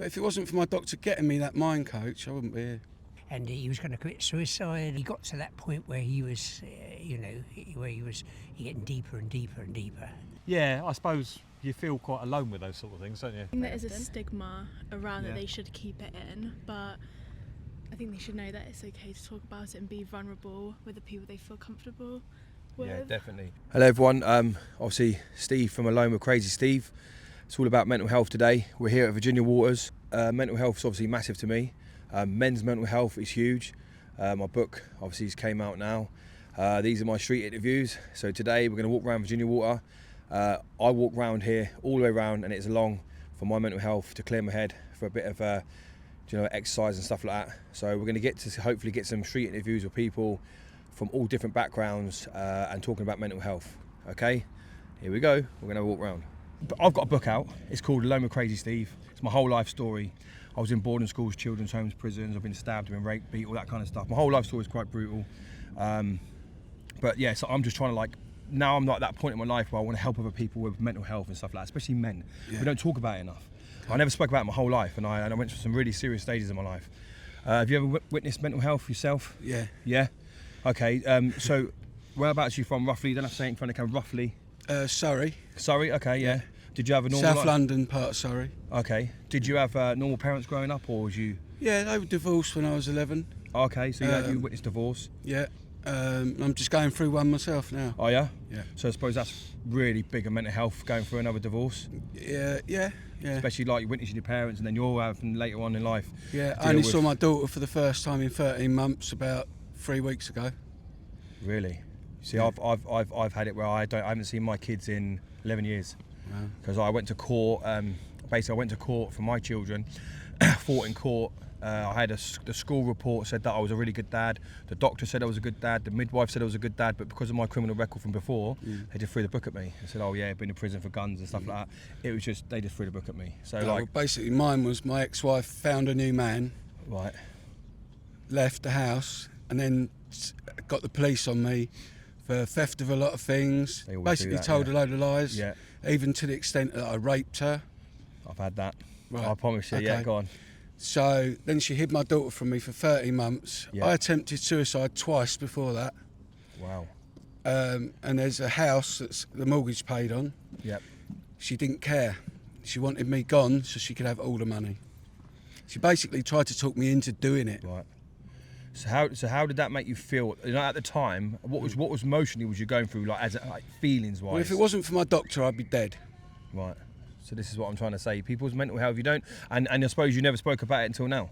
But if it wasn't for my doctor getting me that mind coach, I wouldn't be here. And he was going to commit suicide. He got to that point where he was, where he was getting deeper and deeper and deeper. Yeah, I suppose you feel quite alone with those sort of things, don't you? I think there is a stigma around Yeah. that they should keep it in, but I think they should know that it's okay to talk about it and be vulnerable with the people they feel comfortable with. Yeah, definitely. Hello everyone, obviously Steve from Alone with Crazy Steve. It's all about mental health today. We're here at Virginia Waters. Mental health is obviously massive to me. Men's mental health is huge. My book obviously came out now. These are my street interviews. So today we're going to walk around Virginia Water. I walk around here all the way around, and it's along for my mental health, to clear my head, for a bit of exercise and stuff like that. So we're going to get to hopefully get some street interviews with people from all different backgrounds and talking about mental health. Okay, here we go. We're going to walk around. I've got a book out. It's called Alone with Crazy Steve. It's my whole life story. I was in boarding schools, children's homes, prisons. I've been stabbed, I've been raped, beat, all that kind of stuff. My whole life story is quite brutal. But yeah, so I'm just trying to now I'm at that point in my life where I want to help other people with mental health and stuff like that, especially men. Yeah. We don't talk about it enough. I never spoke about it my whole life, and I went through some really serious stages in my life. Have you ever witnessed mental health yourself? Yeah. Yeah? Okay, so whereabouts are you from roughly? You don't have to say it in front of the camera, roughly. Surrey. Surrey, okay, yeah. Did you have a normal South life? London part of Surrey. Okay. Did you have normal parents growing up, or was you... Yeah, they were divorced when I was 11. Okay, so you witnessed divorce. Yeah. I'm just going through one myself now. Oh yeah? Yeah. So I suppose that's really big in mental health, going through another divorce. Yeah. Especially like you're witnessing your parents, and then you're having later on in life. Yeah, I deal only with- saw my daughter for the first time in 13 months about 3 weeks ago. Really? See, Yeah. I've had it where I haven't seen my kids in 11 years. Wow. Because I went to court. Basically, I went to court for my children, fought in court. I had the school report said that I was a really good dad. The doctor said I was a good dad. The midwife said I was a good dad. But because of my criminal record from before, they just threw the book at me. They said, "Oh yeah, been in prison for guns and stuff like that." It was just they just threw the book at me. So Well, basically, mine was my ex-wife found a new man, right, left the house, and then got the police on me for theft of a lot of things. They always do Basically that, told yeah. a load of lies, Yeah, even to the extent that I raped her. I've had that. Right. I promise you. Yeah, Okay. go on. So then she hid my daughter from me for 30 months. Yeah. I attempted suicide twice before that. Wow. And there's a house that's the mortgage paid on. Yep. She didn't care. She wanted me gone so she could have all the money. She basically tried to talk me into doing it. Right. So how did that make you feel? At the time, what was emotionally was you going through, like feelings wise? Well, if it wasn't for my doctor, I'd be dead. Right. So this is what I'm trying to say. People's mental health, you don't, and I suppose you never spoke about it until now.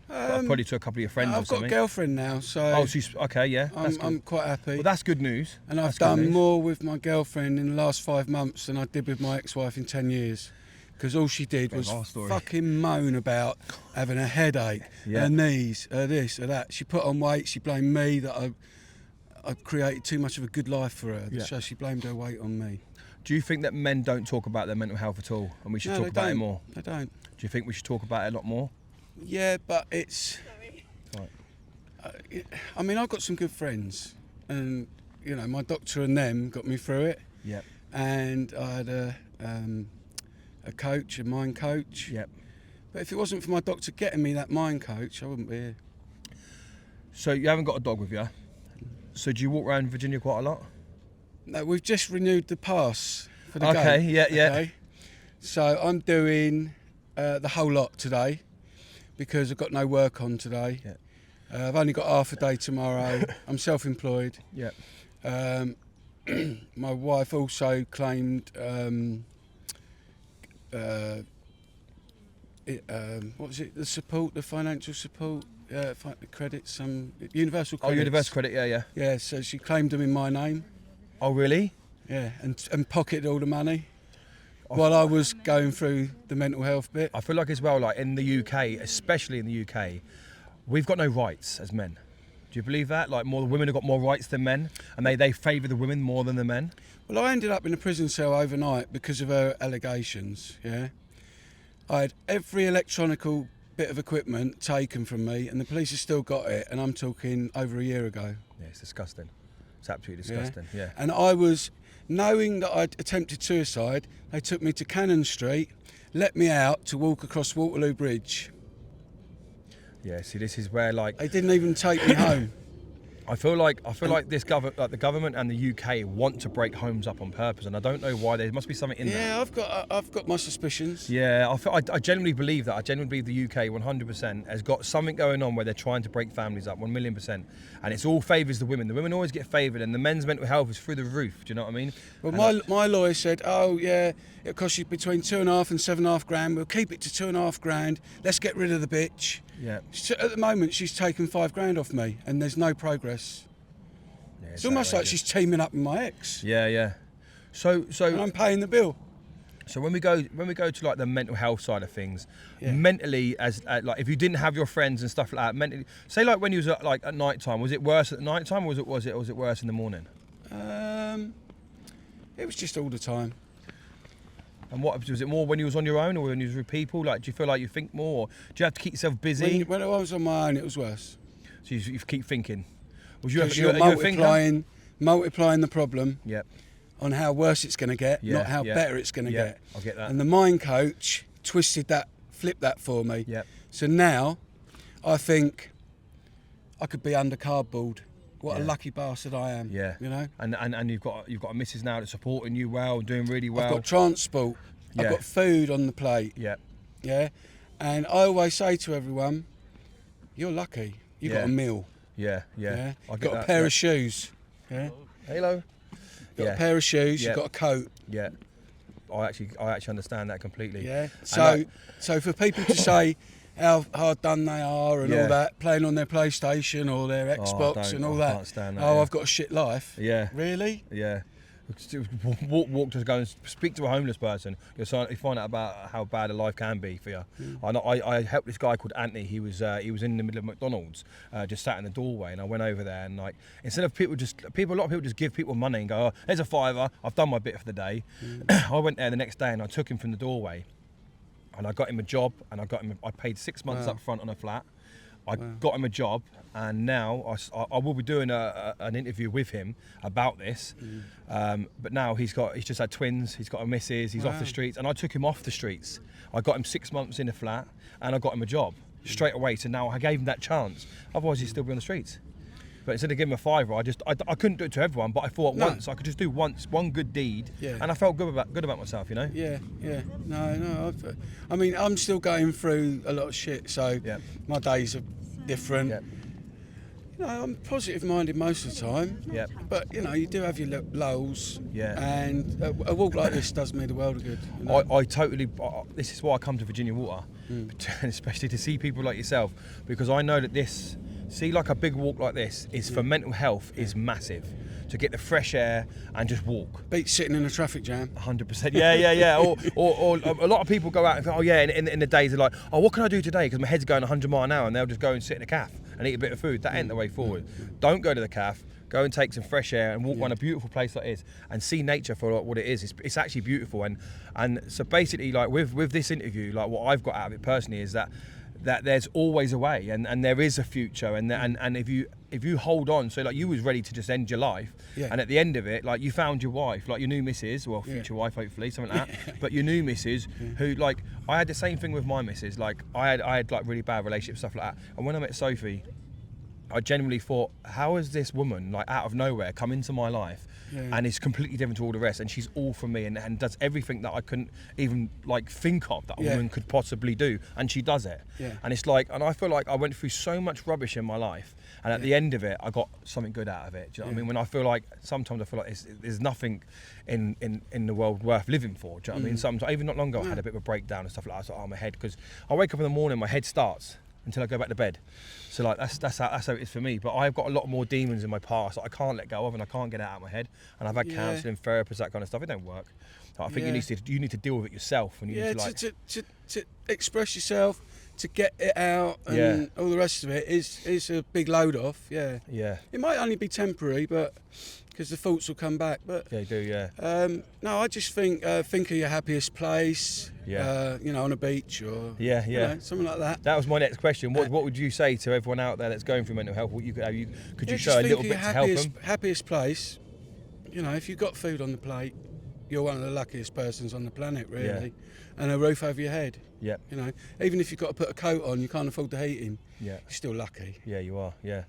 Probably to a couple of your friends or I've got something. a girlfriend now, so Oh, she's okay. Yeah, that's good. I'm quite happy. Well, that's good news. And I've That's good done news. more with my girlfriend in the last 5 months than I did with my ex-wife in 10 years. Because all she did Bit of was our story. fucking moan about having a headache, Yeah. her knees, her this, her that. She put on weight, she blamed me that I created too much of a good life for her. Yeah. So she blamed her weight on me. Do you think that men don't talk about their mental health at all, and we should No, talk they about it don't. more? They don't. Do you think we should talk about it a lot more? Yeah, but it's... Right. I mean, I've got some good friends. And, my doctor and them got me through it. Yep. And I had a coach, a mind coach. Yep. But if it wasn't for my doctor getting me that mind coach, I wouldn't be here. So you haven't got a dog with you. So do you walk around Virginia quite a lot? No, we've just renewed the pass for the Okay, gate. yeah. Okay? So I'm doing the whole lot today because I've got no work on today. Yeah. I've only got half a day tomorrow. I'm self-employed. Yeah. My wife also claimed what was it? The support, the financial support, credits, some universal Oh, credits. universal credit. Yeah, yeah. Yeah, so she claimed them in my name. Oh, really? Yeah, and pocketed all the money while I was going through the mental health bit. I feel like as well, like in the UK, especially in the UK, we've got no rights as men. Do you believe that? Like, more the women have got more rights than men, and they favour the women more than the men. Well, I ended up in a prison cell overnight because of her allegations, yeah. I had every electronical bit of equipment taken from me, and the police have still got it, and I'm talking over a year ago. Yeah, it's disgusting. It's absolutely disgusting. Yeah. And I was, knowing that I'd attempted suicide, they took me to Cannon Street let me out to walk across Waterloo Bridge. Yeah, see, this is where like They didn't even take me home. I feel like this the government and the UK want to break homes up on purpose, and I don't know why. There must be something in that. Yeah, I've got my suspicions. Yeah, I genuinely believe that. I genuinely believe the UK 100% has got something going on where they're trying to break families up 1,000,000%, and it's all favours the women. The women always get favoured, and the men's mental health is through the roof. Do you know what I mean? Well, And my lawyer said, oh yeah, it'll cost you between 2.5 and 7.5 grand. We'll keep it to 2.5 grand. Let's get rid of the bitch. yeah, At the moment, she's taken 5 grand off me, and there's no progress. yeah, It's almost like outrageous. she's teaming up with my ex, Yeah, yeah. So and I'm paying the bill. So when we go to like the mental health side of things, Yeah. mentally as like if you didn't have your friends and stuff like that, mentally, say like when you was at night time, was it worse at night time, or was it worse in the morning? It was just all the time. And what was it more when you was on your own or when you was with people? Like, do you feel like you think more? Or do you have to keep yourself busy? When I was on my own, it was worse. So you keep thinking. Was you Because ever you're you a thinker? multiplying the problem Yep. on how worse it's going to get, Yeah, not how yeah. better it's going to Yeah, get. I get that. And the mind coach flipped that for me. Yep. So now, I think I could be under cardboard. What a Yeah. lucky bastard I am. Yeah. You know. And you've got a missus now that's supporting you well, doing really well. I've got transport. Yeah. I've got food on the plate. Yeah. Yeah. And I always say to everyone, "You're lucky. You Yeah. got a meal. Yeah. Yeah. Yeah. I get Got that. a pair Yeah. of shoes. Yeah. Hello. Got Yeah. a pair of shoes. Yeah. You've got a coat. Yeah. I actually understand that completely. Yeah. And So for people to say how hard done they are and Yeah. all that, playing on their PlayStation or their Xbox don't. and all I that. can't stand that, Oh, yeah. I've got a shit life. Yeah. Really? Yeah. Walk to go and speak to a homeless person. You find out about how bad a life can be for you. I helped this guy called Anthony. He was in the middle of McDonald's, just sat in the doorway, and I went over there and like instead of a lot of people just give people money and go, oh, there's a £5. I've done my bit for the day. I went there the next day and I took him from the doorway, and I got him a job, and I paid 6 months Wow. up front on a flat. I got him a job, and now I will be doing an interview with him about this. But now he's just had twins. He's got a missus. He's off the Wow. streets, and I took him off the streets. I got him 6 months in a flat, and I got him a job straight away. So now I gave him that chance. Otherwise, he'd still be on the streets. But instead of giving him a £5, I couldn't do it to everyone. But I thought No. once I could just do one good deed, Yeah. and I felt good about myself. You know. Yeah. No. I mean, I'm still going through a lot of shit. So Yeah. my days are different. Yeah. You know, I'm positive-minded most of the time. Yeah. But you know, you do have your lows. Yeah. And a walk like this does me the world of good. You know? I totally. This is why I come to Virginia Water, Hmm. especially to see people like yourself, because I know that like a big walk like this is for mental health is massive. To get the fresh air and just walk. Beat sitting in a traffic jam. 100%. Yeah. Or a lot of people go out and think, oh yeah, in the days they're like, oh, what can I do today? Because my head's going 100 miles an hour, and they'll just go and sit in a cafe and eat a bit of food. That ain't the way forward. Don't go to the cafe. Go and take some fresh air and walk around a beautiful place like this and see nature for what it is. It's actually beautiful. And so basically, like with this interview, like what I've got out of it personally is that there's always a way, and there is a future, and if you hold on, so like you was ready to just end your life, Yeah. and at the end of it, like you found your wife, like your new missus, well, future wife hopefully, something like that, but your new missus, who like I had the same thing with my missus, like I had like really bad relationships, stuff like that, and when I met Sophie, I genuinely thought, how has this woman like out of nowhere come into my life and is completely different to all the rest, and she's all for me and does everything that I couldn't even like think of that a woman could possibly do, and she does it. And it's like, and I feel like I went through so much rubbish in my life, and at the end of it I got something good out of it. Do you know what I mean? When I feel like sometimes I feel like there's nothing in the world worth living for. Do you know what I mean? Sometimes even not long ago I had a bit of a breakdown and stuff like that. I was like, oh, my head, because I wake up in the morning, my head starts until I go back to bed. So like that's how it is for me. But I've got a lot more demons in my past that I can't let go of, and I can't get it out of my head. And I've had counselling, therapists, that kind of stuff. It don't work. I think you need to deal with it yourself, and you need to like to express yourself, to get it out, and all the rest of it is a big load off. Yeah. It might only be temporary, but because the thoughts will come back. But you do. no, I just think of your happiest place. Yeah. You know, on a beach or you know, something like that. That was my next question. What would you say to everyone out there that's going through mental health? Could you just show a think little of bit your to help them? happiest place. You know, if you've got food on the plate, you're one of the luckiest persons on the planet, really. And a roof over your head. Yeah. You know, even if you've got to put a coat on, you can't afford the heating. Yeah. You're still lucky. Yeah, you are. Yeah.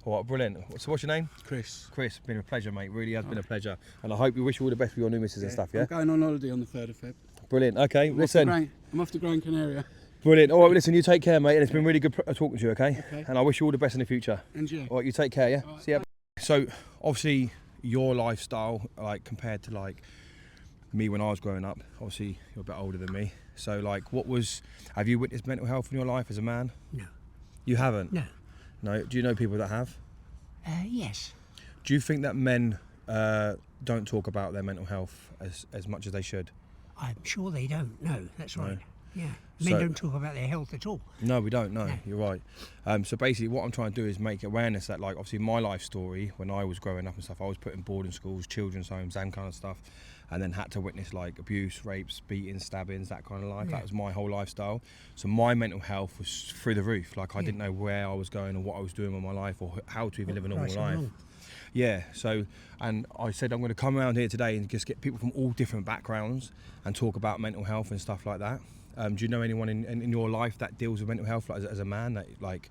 All right, brilliant. So what's your name? Chris. Chris, been a pleasure, mate. Really has been a pleasure. And I hope you wish you all the best for your new missus and stuff, yeah? I'm going on holiday on the 3rd of Feb. Brilliant. Okay, listen. I'm off to Gran Canaria. Brilliant. All right, well, listen, you take care, mate. And it's been really good talking to you, okay? Okay. And I wish you all the best in the future. And you. All right, you take care, yeah? All right, See ya. So, obviously, your lifestyle, like, compared to, like, me when I was growing up, obviously, you're a bit older than me. So, like, have you witnessed mental health in your life as a man? No. You haven't? No. No? Do you know people that have? Yes. Do you think that men don't talk about their mental health as much as they should? I'm sure they don't. No, that's right. Yeah. So- Men don't talk about their health at all. No, we don't. No, No. you're right. So basically, what I'm trying to do is make awareness that, like, obviously, my life story when I was growing up and stuff, I was put in boarding schools, children's homes, and kind of stuff, and then had to witness like abuse, rapes, beatings, stabbings, that kind of life. Yeah. That was my whole lifestyle. So my mental health was through the roof. Like, I didn't know where I was going or what I was doing with my life or how to even live a normal Right, so life. wrong. Yeah, so, and I said I'm going to come around here today and just get people from all different backgrounds and talk about mental health and stuff like that. Do you know anyone in your life that deals with mental health, like, as a man, that, like?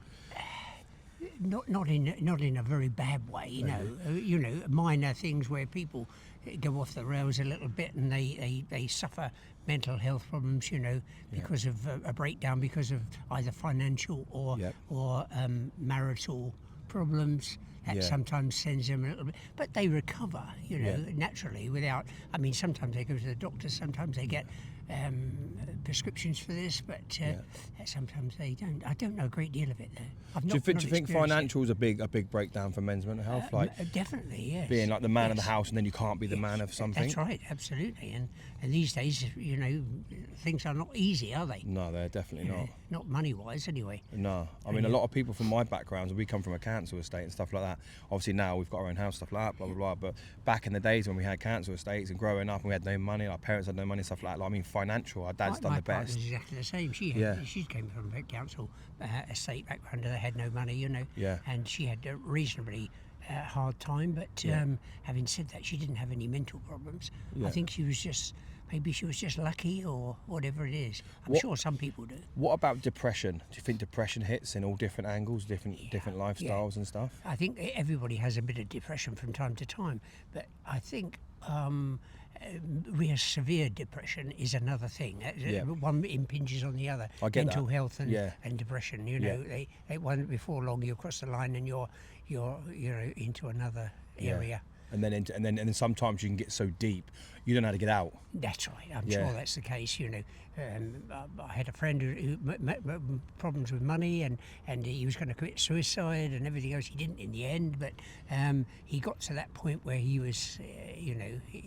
Not in a very bad way, you know, minor things where people go off the rails a little bit and they suffer mental health problems, you know, because of a breakdown, because of either financial or marital problems. That Yeah. sometimes sends them a little bit, but they recover, you know, naturally without. I mean, sometimes they go to the doctor, sometimes they get prescriptions for this, but sometimes they don't. I don't know a great deal of it though. I've Do you think experienced it. financial is a big breakdown for men's mental health, like Definitely, yes. being like the man of the Yes. house and then you can't be the man of something? That's right, absolutely. And these days, you know, things are not easy, are they? No, they're definitely not. Not money-wise, anyway. No, I mean, a lot of people from my backgrounds, we come from a council estate and stuff like that. Obviously now we've got our own house, stuff like that, blah, blah, blah. But back in the days when we had council estates and growing up and we had no money, our parents had no money, stuff like that. Like, I mean, financial, our dad's done My the best. partner's exactly the same. She came from a council estate background. They had no money, you know. Yeah. And she had a reasonably hard time. But having said that, she didn't have any mental problems. Yeah. I think she was just. Maybe she was just lucky or whatever it is. I'm What- sure some people do. What about depression? Do you think depression hits in all different angles, different lifestyles and stuff? I think everybody has a bit of depression from time to time, but I think real severe depression is another thing. One impinges on the other. I get Mental that. health and, Yeah. and depression. You know, they one before long you cross the line and you're into another area. And then sometimes you can get so deep, you don't know how to get out. That's right. I'm Yeah. sure that's the case. You know, I had a friend who problems with money, and he was going to commit suicide and everything else. He didn't in the end, but he got to that point where he was,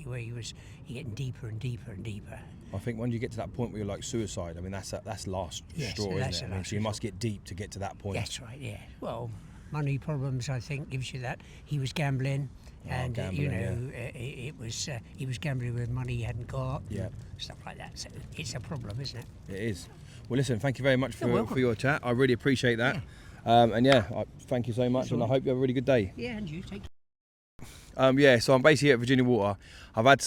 where he was getting deeper and deeper and deeper. I think when you get to that point where you're like suicide, I mean, that's last Yes, straw, that's isn't it? the I mean, last so you must straw. get deep to get to that point. That's right. Yeah. Well, money problems, I think, gives you that. He was gambling. And gambling, it was he was gambling with money he hadn't got, Yeah. stuff like that. So it's a problem, isn't it? It is. Well, listen, thank you very much You're welcome. for your chat. I really appreciate that. Thank you so much, and I hope you have a really good day. Yeah, and you take. So I'm basically at Virginia Water. I've had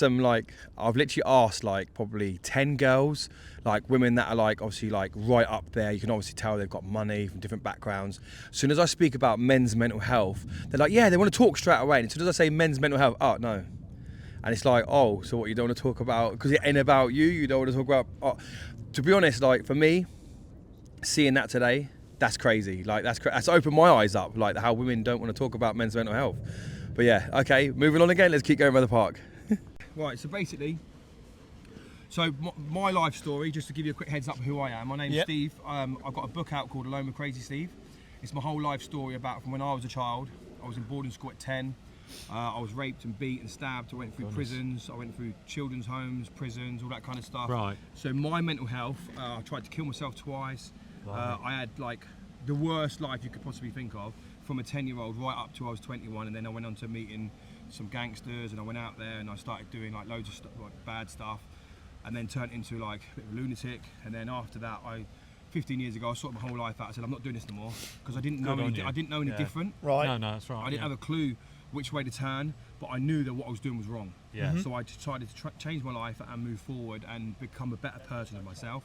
I've literally asked like probably 10 girls, like women that are like obviously like right up there. You can obviously tell they've got money from different backgrounds. As soon as I speak about men's mental health, they're like, yeah, they want to talk straight away. And as soon as I say men's mental health, oh, no. And it's like, oh, so what, you don't want to talk about, because it ain't about you, you don't want to talk about, oh. To be honest, like for me, seeing that today, that's crazy. Like that's opened my eyes up, like how women don't want to talk about men's mental health. But yeah, okay, moving on again, let's keep going by the park. Right, so basically, my life story, just to give you a quick heads up who I am. My name's Steve. I've got a book out called Alone with Crazy Steve. It's my whole life story about from when I was a child. I was in boarding school at 10. I was raped and beat and stabbed. I went through prisons. I went through children's homes, prisons, all that kind of stuff. Right. So my mental health, I tried to kill myself twice. I had like the worst life you could possibly think of, from a 10-year-old right up to I was 21, and then I went on to meeting some gangsters, and I went out there and I started doing like loads of stuff, like bad stuff, and then turned into like a bit of a lunatic. And then after that, 15 years ago, I sorted my whole life out. I said I'm not doing this no more, because I didn't know Good on any, you. I didn't know any Yeah. different. No, that's right. I didn't have a clue which way to turn, but I knew that what I was doing was wrong. Yeah. So I decided to change my life and move forward and become a better person of myself.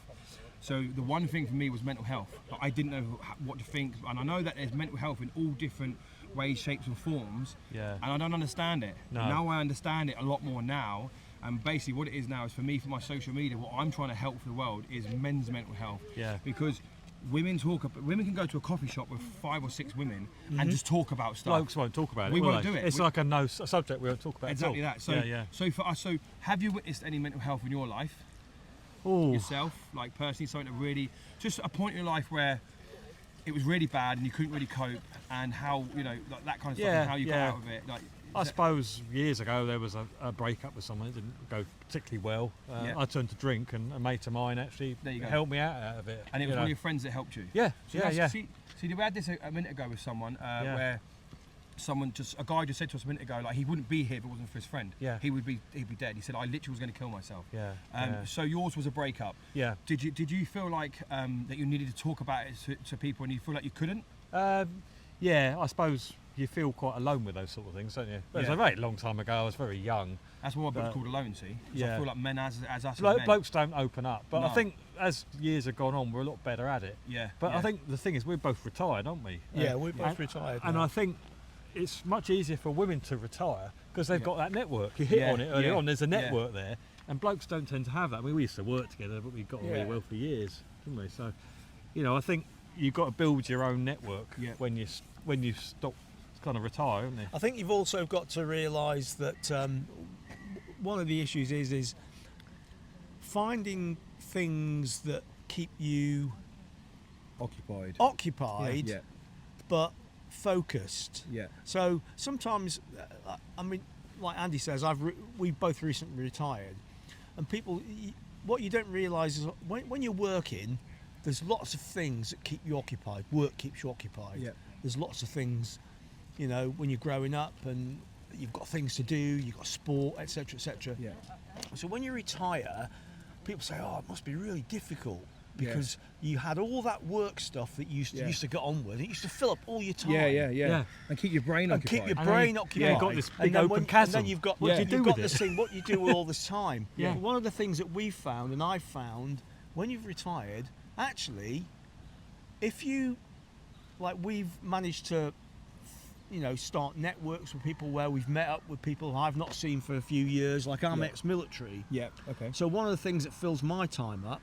So the one thing for me was mental health. Like, I didn't know what to think, and I know that there's mental health in all different ways, shapes and forms, Yeah. and I don't understand it. No. Now I understand it a lot more now, and basically what it is now is for me, for my social media, what I'm trying to help for the world is men's mental health. Yeah. Because women can go to a coffee shop with 5 or 6 women and just talk about stuff. Blokes won't talk about it. We will won't they? do it. It's like a subject we won't talk about. Exactly at all. that. So, yeah. so for us, so have you witnessed any mental health in your life Oh, yourself, like personally, something that really, just a point in your life where it was really bad and you couldn't really cope, and how, you know, like that kind of stuff, Yeah, and how you yeah. got out of it, like. I suppose years ago there was a breakup with someone that didn't go particularly well. Yeah. I turned to drink, and a mate of mine actually There you go. helped me out of it. And it was you one know. of your friends that helped you. Yeah, So yeah, that's- yeah. See, we had this a minute ago with someone where a guy just said to us a minute ago, like, he wouldn't be here if it wasn't for his friend. Yeah. He'd be dead. He said, I literally was going to kill myself. Yeah, yeah. So yours was a breakup. Yeah. Did you feel like that you needed to talk about it to people, and you feel like you couldn't? Yeah, I suppose you feel quite alone with those sort of things, don't you? It was Yeah. a very long time ago. I was very young. That's what my book's But- called Alone, see? 'Cause I Yeah. feel like men as us as Blo- men. blokes don't open up, but I No. think as years have gone on, we're a lot better at it. Yeah. But yeah. I think the thing is, we're both retired, aren't we? Yeah, we're both and- retired. And now. I think it's much easier for women to retire because they've Yeah. got that network. You hit Yeah, on it early yeah, on. There's a yeah. network there, and blokes don't tend to have that. I mean, we used to work together, but we got on really Yeah. well for years, didn't we? So, you know, I think you've got to build your own network Yeah. when you stop kind of retire, haven't you? I think you've also got to realise that one of the issues is finding things that keep you occupied. occupied, Yeah. but focused. Yeah. So sometimes, I mean, like Andy says, we both recently retired, and what you don't realise is when you're working, there's lots of things that keep you occupied. Work keeps you occupied. Yeah. There's lots of things, you know, when you're growing up and you've got things to do, you've got sport, etc., etc. Yeah. So when you retire, people say, "Oh, it must be really difficult." Because you had all that work stuff that you used to get on with. It used to fill up all your time. Yeah. And keep your brain And occupied. keep your And brain then- occupied. yeah, got this big and then open chasm. And then you've got, What do you you've do got with this it? thing, what you do with all this time. Yeah. One of the things that we've found, and I've found, when you've retired, actually, if you, like we've managed to, you know, start networks with people where we've met up with people I've not seen for a few years, like I'm Yeah. ex-military. Yeah. Okay. So one of the things that fills my time up,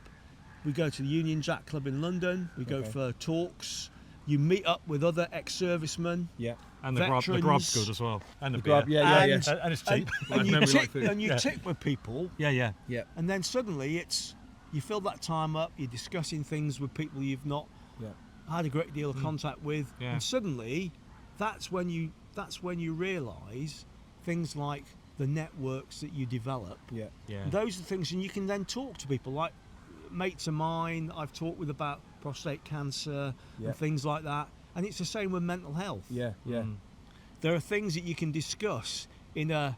we go to the Union Jack Club in London, we go Okay. for talks, you meet up with other ex-servicemen, Yeah. And the grub's veterans- good as well, and the grub, beer. yeah, and, And it's cheap. and you Remember, tick, like food. and you Yeah. tick with people, Yeah, yeah. Yeah. and then suddenly you fill that time up, you're discussing things with people you've not Yeah. had a great deal of contact with, Yeah. and suddenly that's when you realise things like the networks that you develop. Yeah. Yeah. Those are things, and you can then talk to people like mates of mine I've talked with about prostate cancer Yeah. and things like that. And it's the same with mental health. Yeah. Yeah. Mm. There are things that you can discuss in a,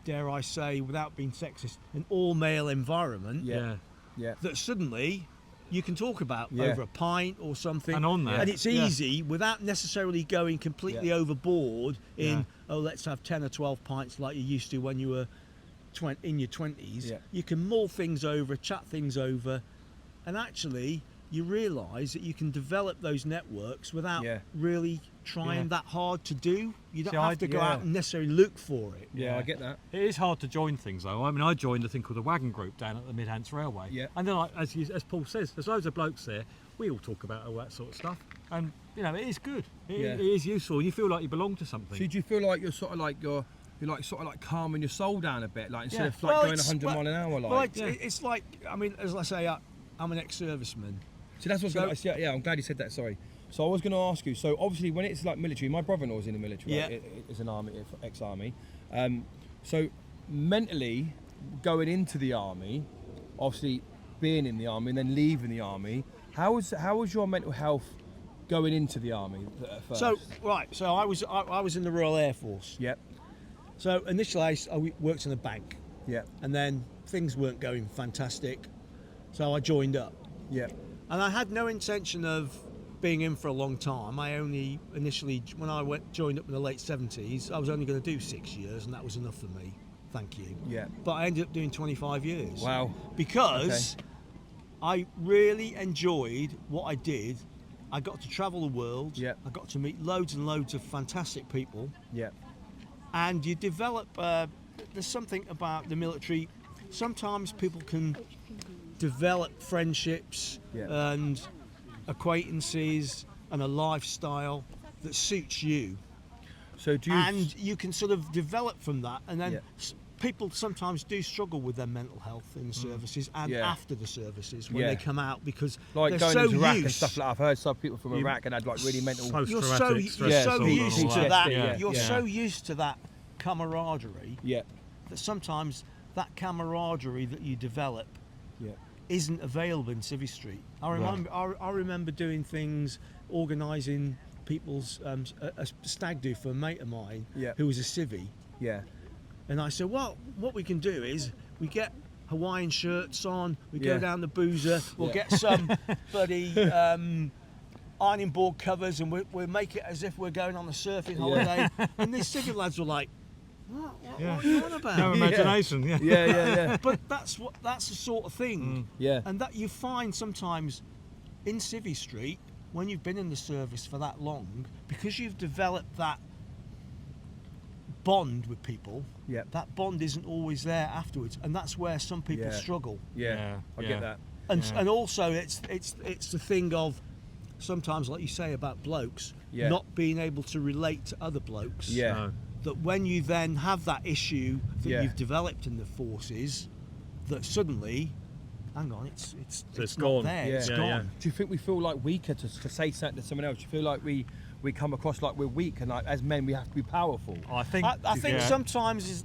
dare I say, without being sexist, an all-male environment Yeah. Yeah. that suddenly you can talk about Yeah. over a pint or something. And on that, And it's yeah. easy without necessarily going completely Yeah. overboard in, Yeah. oh, let's have 10 or 12 pints like you used to when you were in your 20s. Yeah. You can mull things over, chat things over, and actually you realise that you can develop those networks without Yeah. really trying Yeah. that hard to do. You don't See, have to go out and necessarily look for it. Yeah. I get that. It is hard to join things though. I mean, I joined a thing called the Wagon Group down at the Midhants Railway. Yeah. And then, as Paul says, there's loads of blokes there. We all talk about all that sort of stuff, and you know, it is good. Yeah. It is useful. You feel like you belong to something. So do you feel like you're sort of like you're like sort of like calming your soul down a bit, like instead Yeah. of like Well, going it's- 100 mile an hour, like? Well, Yeah. it's like, I mean, as I say, I'm an ex-serviceman. So that's what's So- going to, yeah, I'm glad you said that, sorry. So I was going to ask you, so obviously when it's like military, my brother-in-law was in the military, Yeah. right? Is an army, ex-army. So mentally, going into the army, obviously being in the army and then leaving the army, how was your mental health going into the army at first? So I was in the Royal Air Force. Yep, So initially I worked in a bank, yep, and then things weren't going fantastic, so I joined up. yep, And I had no intention of being in for a long time, I only initially, when I joined up in the late 70s, I was only going to do 6 years, and that was enough for me. Thank you. Yeah. But I ended up doing 25 years. Wow. Because I really enjoyed what I did. I got to travel the world. Yeah. I got to meet loads and loads of fantastic people. Yeah. And you develop, there's something about the military. Sometimes people can develop friendships Yeah. and acquaintances and a lifestyle that suits you. So do you? And you can sort of develop from that. And then Yeah. people sometimes do struggle with their mental health in the services and Yeah. after the services when Yeah. they come out, because like they're going so into Iraq and used. stuff like that. I've heard some people from Iraq and had like really mental. You're so, Post-traumatic you're stress Yeah, so disorder and used all to that. that. Yeah. You're Yeah. so used to that camaraderie Yeah. that sometimes that camaraderie that you develop Yeah. isn't available in Civvy Street. I remember doing things, organising people's a stag do for a mate of mine Yeah. who was a civvy, Yeah. and I said, well, what we can do is we get Hawaiian shirts on, we Yeah. go down the boozer, we'll Yeah. get some bloody ironing board covers, and we'll make it as if we're going on a surfing holiday. And these civvy lads were like, what are you on about? No imagination. Yeah. Yeah. Yeah. Yeah. But that's the sort of thing, Yeah. and that you find sometimes in Civvy Street when you've been in the service for that long, because you've developed that bond with people. Yeah. That bond isn't always there afterwards, and that's where some people Yeah. struggle. Yeah. I Yeah. get that. And also it's the thing of sometimes, like you say about blokes, Yeah. not being able to relate to other blokes. Yeah. No. That when you then have that issue that Yeah. you've developed in the forces, that suddenly, hang on, it's it's not gone. there, Yeah. it's Yeah, gone. yeah. Do you think we feel like weaker to say something to someone else? Do you feel like we come across like we're weak, and like as men we have to be powerful? I think. I think yeah. sometimes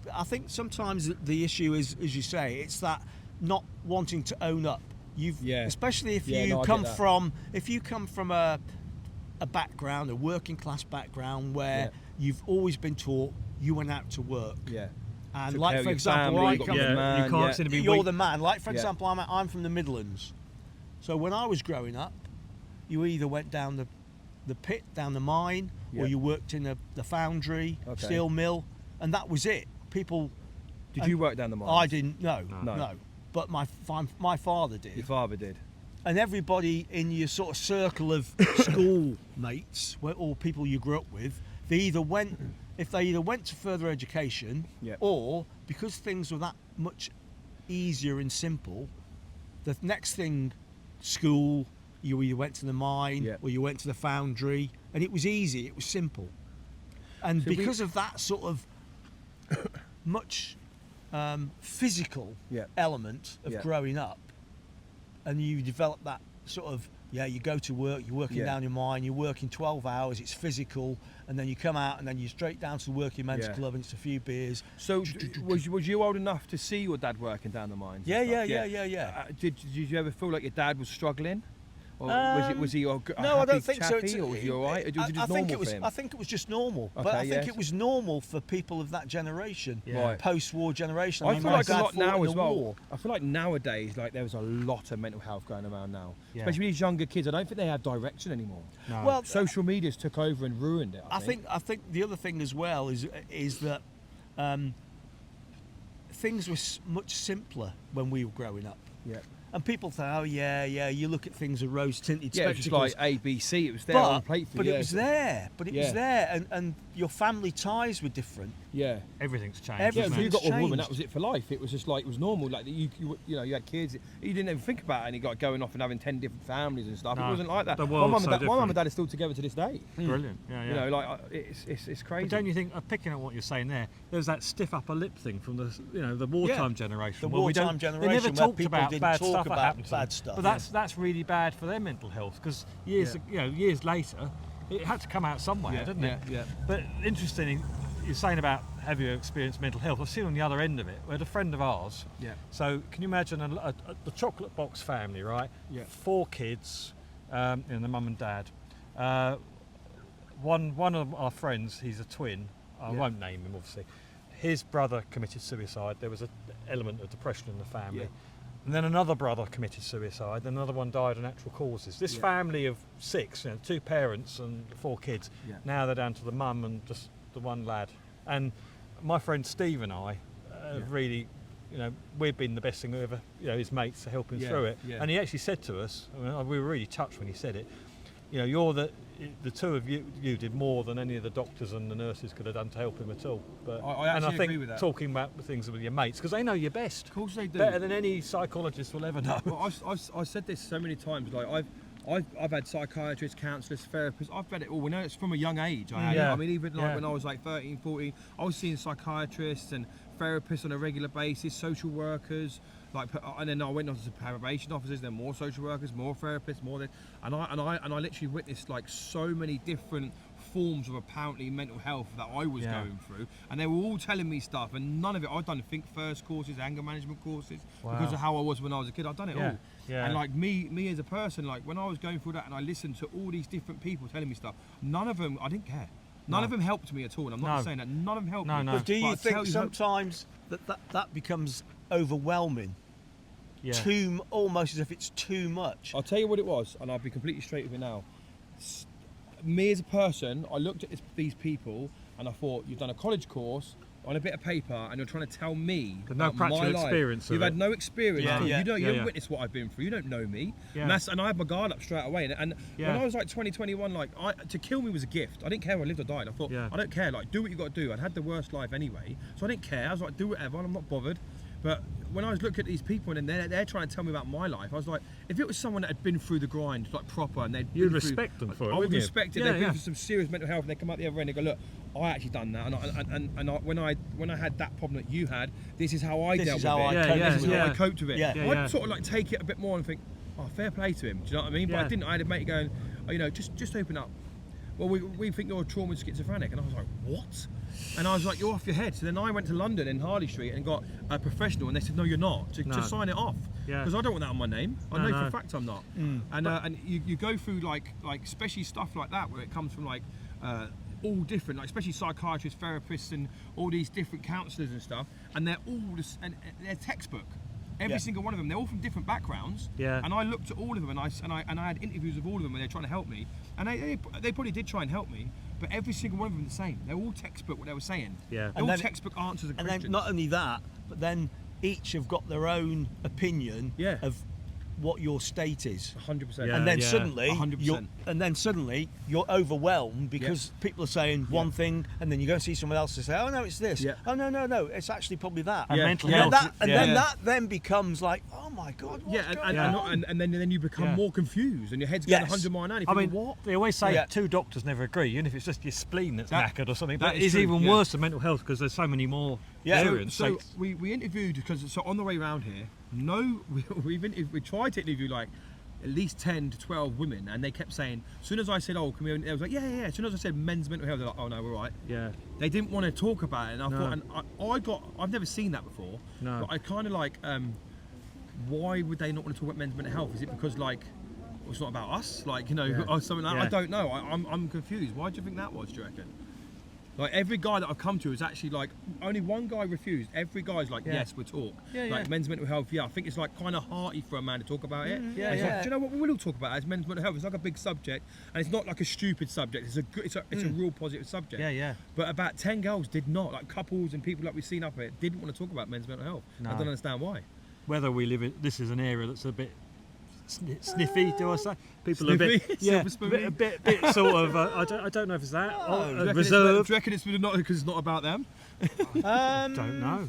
the issue is, as you say, it's that not wanting to own up. Especially if Yeah, you no, I come get that. from a background, a working class background where Yeah. you've always been taught you went out to work. Yeah. And Took like care of for your example, family, I you got come to be Yeah, the man, you can't yeah. seem to be you're weak. the man. Like for Yeah. example, I'm from the Midlands, so when I was growing up, you either went down the pit, down the mine, Yeah. or you worked in the foundry, Okay. steel mill, and that was it. People. Did and you work down the mine? I didn't. No, No. But my father did. Your father did. And everybody in your sort of circle of school mates or people you grew up with, they either went to further education, Yeah. or because things were that much easier and simple, the next thing, school, you either went to the mine, Yeah. or you went to the foundry, and it was easy, it was simple. And So we- because of that sort of much physical Yeah. element of Yeah. growing up, and you develop that sort of, you go to work, you're working Yeah. down your mine, you're working 12 hours, it's physical, and then you come out and then you're straight down to the working men's Yeah. club and it's a few beers. So was you old enough to see your dad working down the mines? and Yeah, stuff? yeah. Did you ever feel like your dad was struggling, or was he a No, happy I don't think so. chappy, or was he all right? Or was it just I think normal it was. for him? I think it was just normal. But Okay, I think yes. it was normal for people of that generation, Right. post-war generation. I mean, feel my like a dad lot fought now in as the well. war. I feel like nowadays, like there's a lot of mental health going around now, Yeah. especially these younger kids. I don't think they have direction anymore. No. Well, Social media's took over and ruined it. I think the other thing as well is that things were much simpler when we were growing up. Yeah. And people say, oh yeah, you look at things with rose-tinted Yeah, it was spectacles. just like ABC. It was there on plate for but you. it was there. But it was Yeah. there, and your family ties were different. Yeah. Everything's changed. Yeah, Everything's if you got a woman, changed. that was it for life. It was just like, it was normal. Like you had kids. You didn't even think about it, and you got going off and having 10 different families and stuff. No, It wasn't like that. the My world's mum so and different. dad are still together to this day. Brilliant. Yeah, yeah. You know, like it's crazy. But don't you think, picking up what you're saying there's that stiff upper lip thing from the wartime generation. The where we wartime don't- They generation never where talked people about didn't bad talk stuff that about happened to them. bad stuff. But that's really bad for their mental health, because years later, it had to come out somewhere, Yeah, didn't yeah, it? yeah. But interesting, you're saying about have you experienced mental health? I've seen on the other end of it. We had a friend of ours. Yeah. So can you imagine the chocolate box family, right? Yeah. 4 kids, and the mum and dad. One of our friends, he's a twin. I Yeah. won't name him, obviously. His brother committed suicide. There was an element of depression in the family. Yeah. And then another brother committed suicide, and another one died of natural causes. This family of 6, 2 parents and 4 kids, now they're down to the mum and just the one lad. And my friend Steve and I have really, we've been the best thing ever, his mates to help him through it. Yeah. And he actually said to us, we were really touched when he said it, you're the two of you did more than any of the doctors and the nurses could have done to help him at all. But I and I actually think agree with that. talking about things with your mates, because they know you best. Of course they do. Better than any psychologist will ever know. Well, I've said this so many times. Like I've had psychiatrists, counsellors, therapists. I've had it all. We know it's from a young age. I had it. Yeah. I mean, even like Yeah. when I was like 13, 14, I was seeing psychiatrists and therapists on a regular basis, social workers. And then I went on to probation officers, then more social workers, more therapists, more this, and I literally witnessed like so many different forms of apparently mental health that I was going through, and they were all telling me stuff, and none of it. I'd done Think First courses, anger management courses, because of how I was when I was a kid. I'd done it all, and like me as a person, like when I was going through that, and I listened to all these different people telling me stuff, none of them I didn't care. None of them helped me at all. And I'm not saying that none of them helped me. No. But do you I think tell you, sometimes that becomes overwhelming? Yeah. Almost as if it's too much. I'll tell you what it was, and I'll be completely straight with you now. Me as a person, I looked at these people and I thought, you've done a college course on a bit of paper and you're trying to tell me But no about practical my life. experience of You've had it. no experience. Yeah, You yeah. don't Yeah. witness what I've been through. You don't know me. Yeah. And I had my guard up straight away. And Yeah. when I was like 20, 21, like to kill me was a gift. I didn't care if I lived or died. I thought, Yeah. I don't care. Like, do what you got to do. I'd had the worst life anyway, so I didn't care. I was like, do whatever. And I'm not bothered. But when I was looking at these people and they're trying to tell me about my life, I was like, if it was someone that had been through the grind, like proper, and they'd You'd been through- respect them for it, I would wouldn't you? respect it. Yeah, They've been yeah. through some serious mental health, and they come out the other end and go, look, I actually done that, when I had that problem that you had, this is how I This dealt is with how it. I Yeah, coped yeah, This is with how it. I coped with it. Yeah. Yeah, I'd yeah. sort of like take it a bit more and think, oh, fair play to him. Do you know what I mean? But I Yeah. didn't. I had a mate going, oh, just open up. Well, we think you're trauma schizophrenic, and I was like, what? And I was like, you're off your head. So then I went to London in Harley Street and got a professional, and they said, no, you're not. No. Just sign it off. Yeah. Because I don't want that on my name. I No, know for no. a fact I'm not. And you go through like especially stuff like that where it comes from like all different, like especially psychiatrists, therapists, and all these different counsellors and stuff, and they're all just, and they're textbook. Every Yeah. single one of them, they're all from different backgrounds. Yeah. And I looked at all of them, and I had interviews with all of them when they're trying to help me, and they probably did try and help me, but every single one of them the same. They're all textbook what they were saying. Yeah. They're And all then- textbook answers of And questions. then not only that, but then each have got their own opinion Yeah. of what your state is. 100%. Yeah. And then suddenly, 100%. you're overwhelmed because people are saying one thing, and then you go and see someone else and say, "Oh no, it's this." Yeah. Oh no, it's actually probably that. And Yeah. mental And, health. then that, and yeah. then that then becomes like, oh my god, what's Yeah, going and, on? and then you become Yeah. more confused, and your head's going Yes. 100 miles an hour. I You mean, think, what? they always say Yeah. two doctors never agree, even if it's just your spleen that's That- knackered or something. that But is it's true, even yeah. worse than mental health because there's so many more Yeah. variants. So we interviewed, because so on the way around here, we tried to interview like at least 10 to 12 women, and they kept saying, as soon as I said, oh, can we, they was like, yeah. As soon as I said men's mental health, they're like, oh no, we're right. yeah, They didn't want to talk about it, and I No. thought, and I've never seen that before. No. But I kind of like, why would they not want to talk about men's mental health? Is it because like, well, it's not about us, like, or something like that? Yeah. I don't know. I'm confused. Why do you think that was? Do you reckon? Like every guy that I've come to is actually like, only one guy refused. Every guy's like, Yeah. yes, we'll talk. Yeah, like yeah. men's mental health. Yeah, I think it's like kind of hearty for a man to talk about it. Yeah, It's yeah. like, do you know what we will talk about? It as men's mental health. It's like a big subject, and it's not like a stupid subject. It's a good. It's a real positive subject. yeah. But about 10 girls did not, like couples and people like we've seen up here, didn't want to talk about men's mental health. No. I don't understand why. Whether we live in, this is an area that's a bit sniffy, do I say? People are a Sniffy? bit, yeah, Silver spoony? a bit sort of. I don't know if it's that Do you reckon it's- reserved. Do you reckon it's not because it's not about them? Don't know.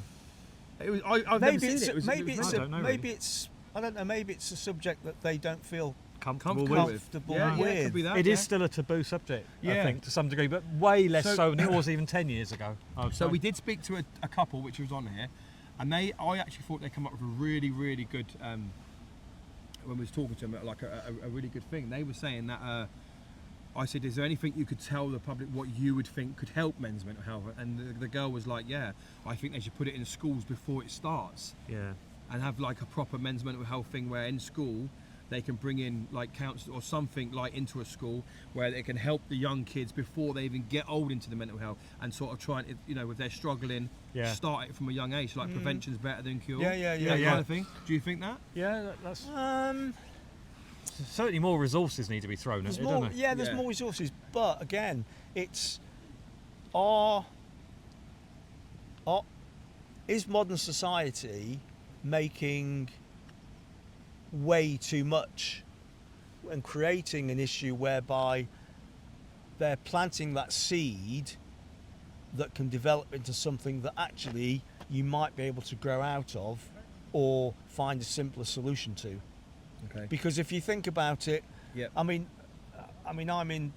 It was, I've never maybe seen it's it. It was, maybe it was it's I don't know, maybe it's I don't know. Maybe it's a subject that they don't feel Comfortable comfortable with. comfortable Yeah, with. it could be that. It yeah. is still a taboo subject, I Yeah. think, to some degree, but way less So- so than it was even 10 years ago. I would So say. we did speak to a couple which was on here, and I actually thought they come up with a really, really good. When we was talking to them, like a really good thing. They were saying that. I said, is there anything you could tell the public what you would think could help men's mental health? And the girl was like, yeah, I think they should put it in schools before it starts, Yeah. and have like a proper men's mental health thing where in school they can bring in like counsellors or something like into a school where they can help the young kids before they even get old into the mental health, and sort of try and, you know, if they're struggling, start it from a young age. Like prevention's better than cure. That kind of thing. Do you think that? Yeah, that's certainly more resources need to be thrown at it, don't they? Yeah, there's more resources, but again, it's is modern society making way too much and creating an issue whereby they're planting that seed that can develop into something that actually you might be able to grow out of or find a simpler solution to. Okay. Because if you think about it, Yep. I mean, I'm in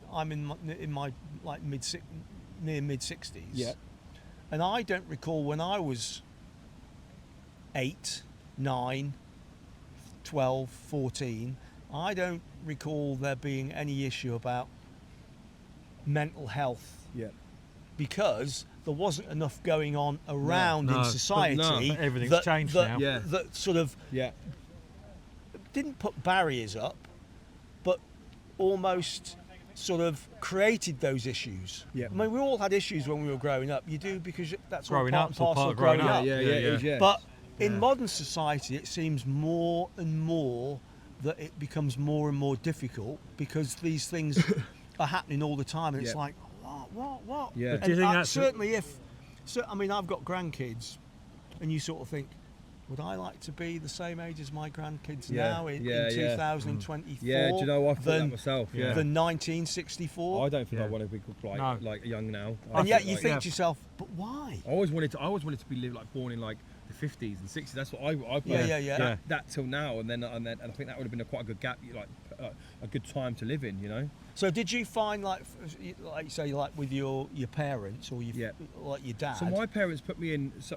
my like mid 60s. Yeah. And I don't recall when I was 8, 9, 12, 14, I don't recall there being any issue about mental health Yeah. because there wasn't enough going on around No, in but society. everything's changed now. Yeah. That sort of Yeah. didn't put barriers up, but almost sort of created those issues. Yeah. I mean, we all had issues when we were growing up. You do because that's all Growing part up's and all parcel part of of growing growing up. up. Yeah. Yeah. But in Yeah. modern society, it seems more and more that it becomes more and more difficult because these things are happening all the time, and it's Yeah. like, what? Yeah. But do you And think that's certainly I mean, I've got grandkids, and you sort of think, would I like to be the same age as my grandkids Yeah, now in yeah. 2024? Yeah. Do you know, I thought that than, myself. Yeah. Yeah. than 1964? I don't think I Yeah. want to be No. like young now. And yet you like, think to yourself, but why? I always wanted to be like born in like the 50s and 60s. That's what I Yeah. That till now, and I think that would have been quite a good gap, like a good time to live in, you know. So did you find like say like with your parents or like your dad? So my parents put me in. So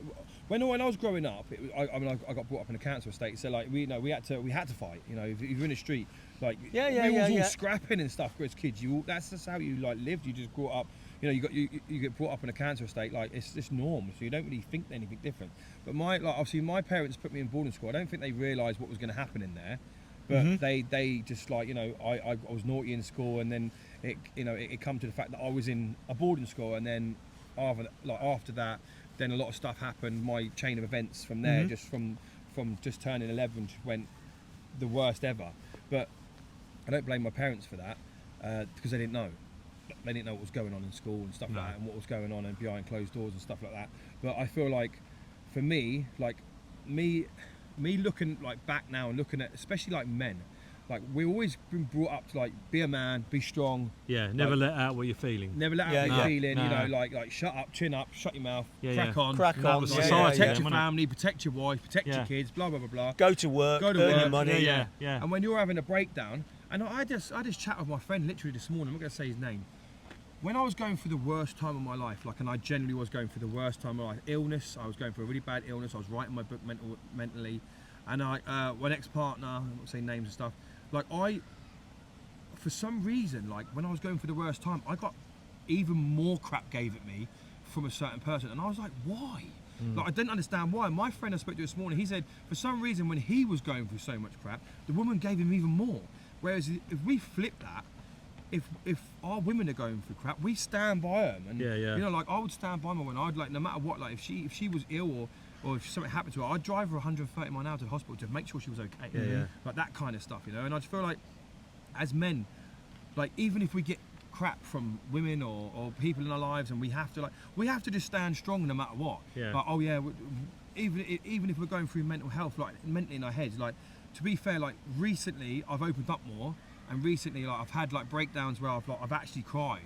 when I was growing up, I got brought up in a council estate. So like we had to fight. You know, if you're in the street, like we was all scrapping and stuff as kids. That's just how you like lived. You just grew up. You know, you get brought up in a council estate. Like it's just norm. So you don't really think anything different. But obviously my parents put me in boarding school. I don't think they realised what was going to happen in there. But they just like, you know, I was naughty in school, and then it come to the fact that I was in a boarding school, and then after that, then a lot of stuff happened. My chain of events from there, just from just turning 11, just went the worst ever. But I don't blame my parents for that because they didn't know. They didn't know what was going on in school and stuff like that, and what was going on and behind closed doors and stuff like that. But I feel like, for me, like me looking like back now and looking at especially like men, like we've always been brought up to like be a man, be strong. Yeah, never let out what you're feeling. Never let out what you're feeling. You know, like shut up, chin up, shut your mouth, crack on. That was Protect society. your family, protect your wife, protect your Yeah. kids, blah blah blah blah. Go to work, earn your money. Yeah. And when you're having a breakdown, and I just chat with my friend literally this morning. I'm not going to say his name. When I was going through the worst time of my life, like, and I generally was going through the worst time of my life, illness. I was going through a really bad illness. I was writing my book mentally, and my ex-partner, I'm not saying names and stuff. Like for some reason, like when I was going through the worst time, I got even more crap gave at me from a certain person, and I was like, why? Like I didn't understand why. My friend I spoke to this morning, he said for some reason when he was going through so much crap, the woman gave him even more. Whereas if we flip that, if our women are going through crap, we stand by them. And you know, like I would stand by my woman. I'd like no matter what, like if she was ill or if something happened to her, I'd drive her 130 miles an hour to the hospital to make sure she was okay. Like that kind of stuff, you know. And I just feel like as men, like even if we get crap from women or people in our lives, and we have to just stand strong no matter what. Like even if we're going through mental health, like mentally in our heads, like to be fair, like recently I've opened up more. And recently, like I've had like breakdowns where I've actually cried.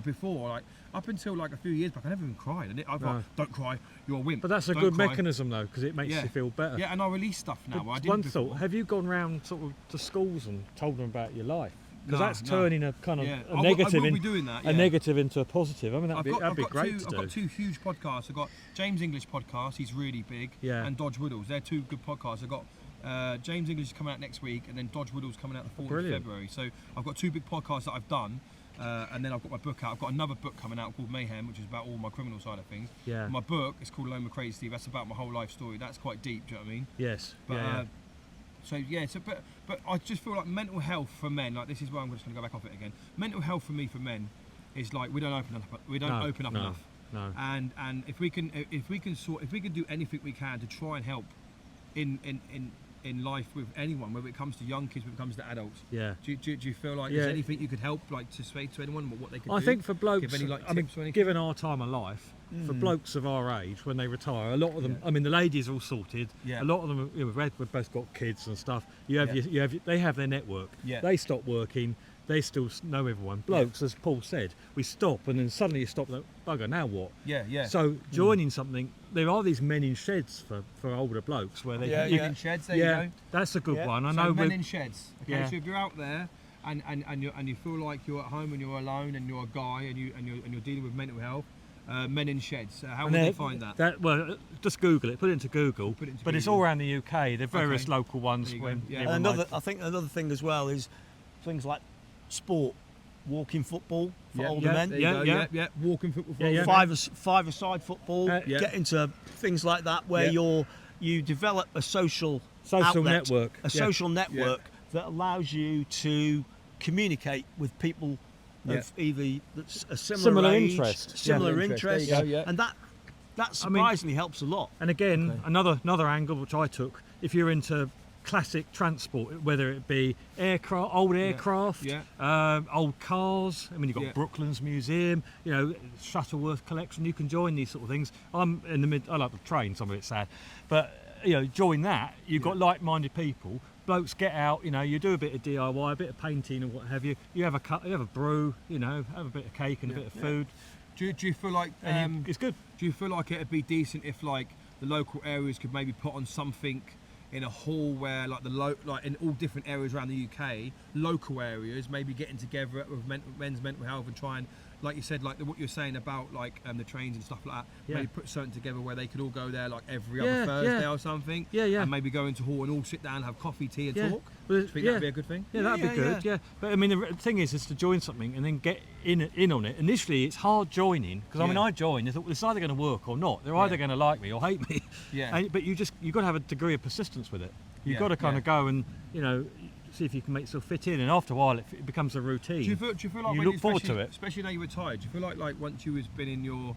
Before, like up until like a few years back, I never even cried. I've like, don't cry, you're a wimp. But that's a Don't good cry. mechanism though, because it makes you feel better. Yeah, and I release stuff now. But I didn't one before. thought: have you gone round sort of to schools and told them about your life? Because No, that's no. turning a kind of Yeah. a I negative will be doing that, a yeah. negative into a positive. I mean, I've that'd be got great two, to do. I've got two huge podcasts. I've got James English podcast. He's really big. Yeah. And Dodge Whittles. They're two good podcasts. I've got James English is coming out next week, and then Dodge Whittles coming out the 4th of Brilliant. February. So I've got two big podcasts that I've done. And then I've got my book out. I've got another book coming out called Mayhem, which is about all my criminal side of things. Yeah. My book is called Loma Crazy Steve. That's about my whole life story. That's quite deep. Do you know what I mean? Yes. But So yeah, but I just feel like mental health for men, like this is where I'm just going to go back off it again. Mental health for me for men is like we don't open up enough. No. And if we can do anything we can to try and help in life with anyone, whether it comes to young kids, whether it comes to adults. Yeah. Do you feel like Yeah. there's anything you could help, like to say to anyone what they could do? I think for blokes, Give any, like, I mean, tips or anything? given our time of life, for blokes of our age, when they retire, a lot of them, Yeah. I mean, the ladies are all sorted. Yeah. A lot of them, we've both got kids and stuff. They have their network. Yeah. They stop working. They still know everyone. Blokes, as Paul said, we stop and then suddenly you stop. Bugger, now what? Yeah. So joining something, there are these men in sheds for older blokes where they Men in sheds. There you go. that's a good Yeah. one. I So know. men in sheds. Okay, Yeah. so if you're out there and you feel like you're at home and you're alone and you're a guy and you're dealing with mental health, men in sheds. How would they find that? Well, just Google it. Put it into Google. Put it into but it's Google. all around the UK. There are various Okay. local ones. There you go. When Yeah. everyone And like- I think another thing as well is things like sport, walking football for older yeah, men. There you go. Yeah. Yeah. Walking football. For Yeah, older yeah. men. Five-a-side football. Yeah. Get into things like that where Yeah. you develop a social Social outlet, network, a yeah. social network that allows you to communicate with people of either a Similar age, interest. similar Yeah. interests, There you go, yeah. and that surprisingly helps a lot. And again, another angle which I took, if you're into classic transport, whether it be old aircraft, old cars. I mean, you've got Yeah. Brooklands Museum, Shuttleworth collection. You can join these sort of things. I'm in the mid. I like the train. Some of it's sad, but join that. You've got like-minded people. Blokes get out. You do a bit of DIY, a bit of painting, and what have you. You have you have a brew. Have a bit of cake and a bit of food. Do you feel like And it's good. do you feel like it'd be decent if like the local areas could maybe put on something in a hall where like like in all different areas around the UK, local areas maybe getting together with men's mental health and try and, like you said, like what you're saying about like the trains and stuff like that, Yeah. maybe put something together where they could all go there like every Yeah, other Thursday yeah. or something, Yeah. and maybe go into hall and all sit down, have coffee, tea and Yeah. talk. Well, Do you think that'd be a good thing? Yeah, that'd be good. Yeah. But I mean, the thing is to join something and then get in on it. Initially, it's hard joining because I mean, Yeah. I joined. I thought, well, it's either going to work or not. They're either going to like me or hate me. Yeah. But you've got to have a degree of persistence with it. You've Yeah, got to kind yeah. of go and see if you can make yourself fit in. And after a while, it becomes a routine. Do you feel like You when look forward to especially- it. especially now you're retired? Do you feel like once you has been in your,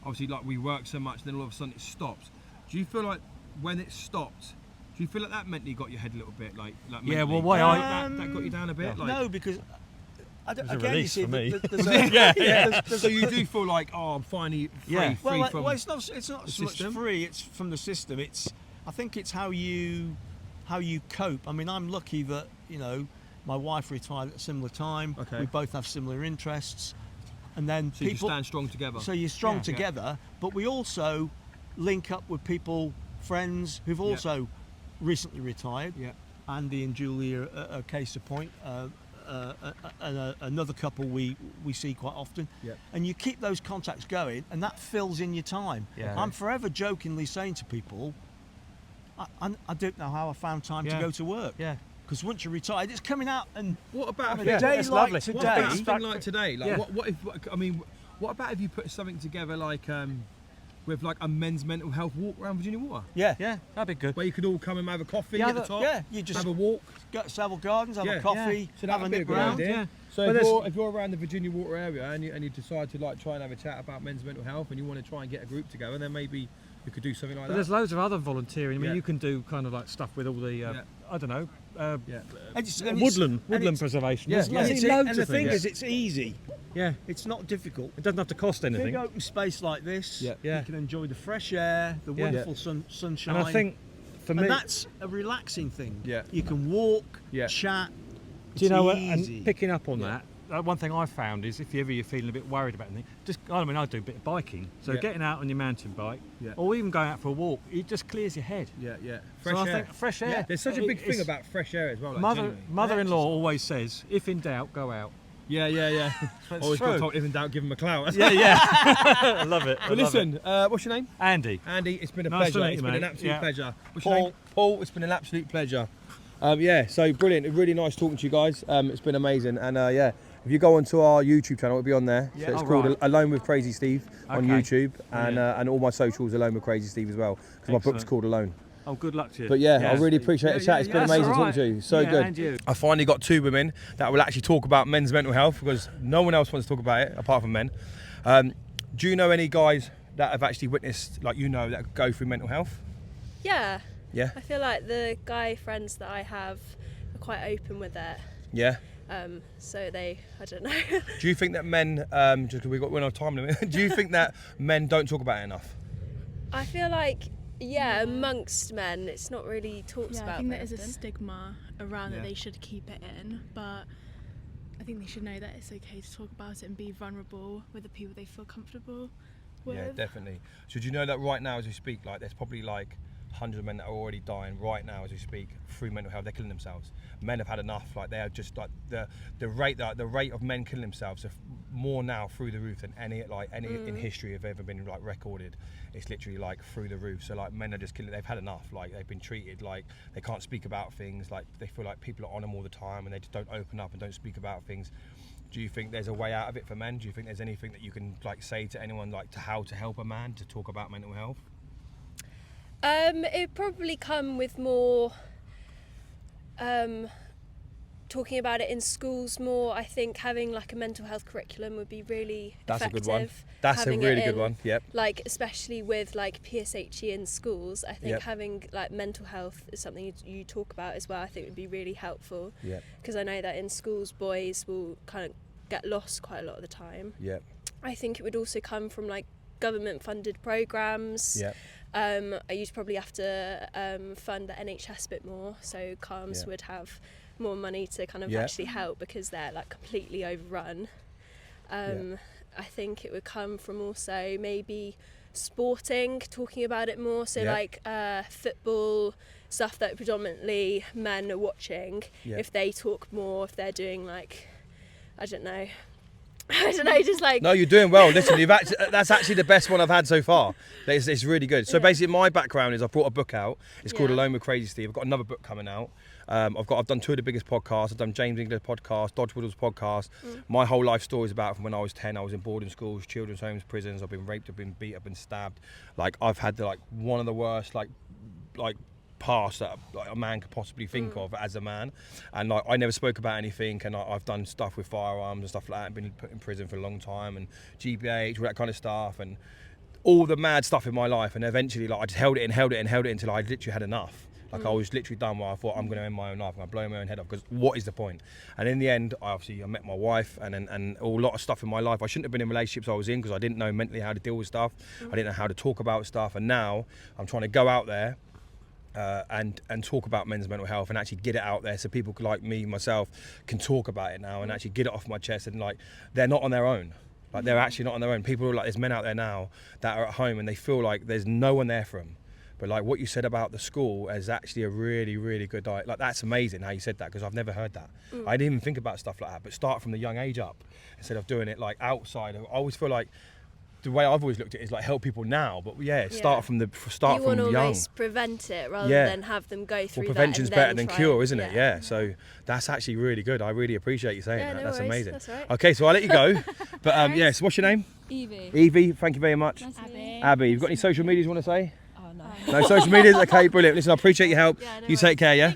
obviously like we work so much, then all of a sudden it stops. Do you feel like when it stopped, do you feel like that mentally got your head a little bit like Yeah, mentally? well, why that got you down a bit? Like, No, because was a again, you release see, for me. there's a, so you do feel like, oh, I'm finally free, Yeah. free well, from. well, it's not so much system? free. It's from the system. I think it's how you cope. I mean, I'm lucky that my wife retired at a similar time. Okay. We both have similar interests, and then so you people. stand strong together. So you're strong Yeah. together, but we also link up with people, friends who've also recently retired. Yeah. Andy and Julie are a case of point. Another couple we see quite often. Yeah. And you keep those contacts going, and that fills in your time. Yeah. I'm forever jokingly saying to people, I don't know how I found time to Yeah. go to work. Yeah. Because once you're retired, it's coming out and What about a if- day it's like lovely. What about today. something like today? Like, Yeah. what about if you put something together like with like a men's mental health walk around Virginia Water, Yeah. Yeah, that'd be good. where you could all come and have a coffee Yeah, at the that- top, Yeah, you just have a walk. go to Savile Gardens, have Yeah. a coffee, So have a that'd be a nip good round. idea. Yeah. So But if you're around the Virginia Water area and you decide to like try and have a chat about men's mental health and you want to try and get a group together, then maybe you could do something like But that. there's loads of other volunteering. I mean, Yeah. you can do kind of like stuff with all the, Yeah. I don't know, Yeah. And it's- woodland it's- preservation. Yeah, There's yeah. loads, And, loads and the of thing things. is, it's easy. Yeah, It's not difficult. it doesn't have to cost anything. Big open space like this, Yeah. Yeah. you can enjoy the fresh air, the Yeah. wonderful sunshine. And I think for me, and that's a relaxing thing. Yeah. You can walk, Yeah. chat. do you know what? Easy. And picking up on Yeah. that, one thing I found is if you're feeling a bit worried about anything, I do a bit of biking. So Yeah. getting out on your mountain bike, Yeah. or even going out for a walk, it just clears your head. Yeah, yeah. So I think fresh air. Yeah, there's such a big thing It's- about fresh air as well. Like, genuinely. Mother-in-law always says, if in doubt, go out. Yeah, yeah, yeah. That's Always got true. told, even doubt, give him a clout. Yeah, yeah. I love it. But listen, what's your name? Andy. Andy, it's been a Nice to pleasure. meet you, It's been an mate. absolute Yeah. pleasure. What's Paul. your name? Paul, it's been an absolute pleasure. Yeah, so brilliant. Really nice talking to you guys. It's been amazing. And yeah, if you go onto our YouTube channel, it'll be on there. Yeah. So it's Oh, called right. Alone with Crazy Steve on Okay. YouTube. And all my socials, Alone with Crazy Steve as well. Because my book's Excellent. called Alone. Oh, good luck to you. But yeah, I really appreciate the chat. It's been that's amazing all talking right. to you. So Yeah, good. and you. I finally got 2 women that will actually talk about men's mental health because no one else wants to talk about it apart from men. Do you know any guys that have actually witnessed, like that go through mental health? Yeah. Yeah. I feel like the guy friends that I have are quite open with it. Yeah. So I don't know. Do you think that men, just because we're on a time limit, do you think that men don't talk about it enough? I feel like, amongst men, it's not really talked Yeah, about. I think there very is a often. stigma around Yeah. that they should keep it in, but I think they should know that it's okay to talk about it and be vulnerable with the people they feel comfortable with. Yeah, definitely. So do you know that right now as we speak, like there's probably like hundreds of men that are already dying right now as we speak through mental health. They're killing themselves. Men have had enough. Like they are just like the rate of men killing themselves are more now through the roof than any in history have ever been like recorded. It's literally like through the roof. So like men are just killing. They've had enough. Like they've been treated like they can't speak about things. Like they feel like people are on them all the time and they just don't open up and don't speak about things. Do you think there's a way out of it for men? Do you think there's anything that you can like say to anyone like to how to help a man to talk about mental health? It'd probably come with more talking about it in schools more. I think having like a mental health curriculum would be really That's effective. a good one. That's a Having it really good in, one. Yep. Like especially with like PSHE in schools, I think Yep. having like mental health is something you talk about as well. I think would be really helpful. Yep. Because I know that in schools boys will kind of get lost quite a lot of the time. Yep. I think it would also come from like government funded programs. Yep. You'd probably have to fund the NHS a bit more, so CALMS Yeah. would have more money to kind of Yeah. actually help because they're like completely overrun. I think it would come from also maybe sporting, talking about it more, so Yeah. like football, stuff that predominantly men are watching. Yeah. If they talk more, if they're doing like, I don't know, just like No, you're doing well. Listen, that's actually the best one I've had so far. It's really good. So Yeah. basically, my background is I brought a book out. It's called Yeah. Alone with Crazy Steve. I've got another book coming out. I've done 2 of the biggest podcasts. I've done James English podcast, Dodge Whittle's podcast. My whole life story is about from when I was 10. I was in boarding schools, children's homes, prisons. I've been raped, I've been beat, I've been stabbed. Like I've had one of the worst like past that like a man could possibly think of as a man, and like I never spoke about anything, and I've done stuff with firearms and stuff like that, and been put in prison for a long time, and GBH, all that kind of stuff, and all the mad stuff in my life, and eventually like I just held it until I literally had enough. Like I was literally done where I thought I'm going to end my own life, I'm going to blow my own head off, because what is the point? And in the end, I met my wife, and a lot of stuff in my life. I shouldn't have been in relationships I was in because I didn't know mentally how to deal with stuff. I didn't know how to talk about stuff, and now I'm trying to go out there and talk about men's mental health and actually get it out there so people like me, myself, can talk about it now and actually get it off my chest, and like they're not on their own. Like they're actually not on their own. People are like, there's men out there now that are at home and they feel like there's no one there for them. But like what you said about the school is actually a really, really good diet. Like that's amazing how you said that, because I've never heard that. I didn't even think about stuff like that, but start from the young age up instead of doing it like outside. I always feel like the way I've always looked at it is like help people now, but start from you from want to young. almost prevent it rather Yeah. than have them go through Well, that. prevention's and better then than try cure, and- isn't it? Yeah. So that's actually really good. I really appreciate you saying Yeah, that. no That's worries. amazing. That's all right. Okay, so I'll let you go. But yes, what's your name? Evie. Evie. Thank you very much. Abby. Abby, you've got any social medias you want to say? Oh no. No social medias? Okay, brilliant. Listen, I appreciate your help. Yeah, no You take care, yeah?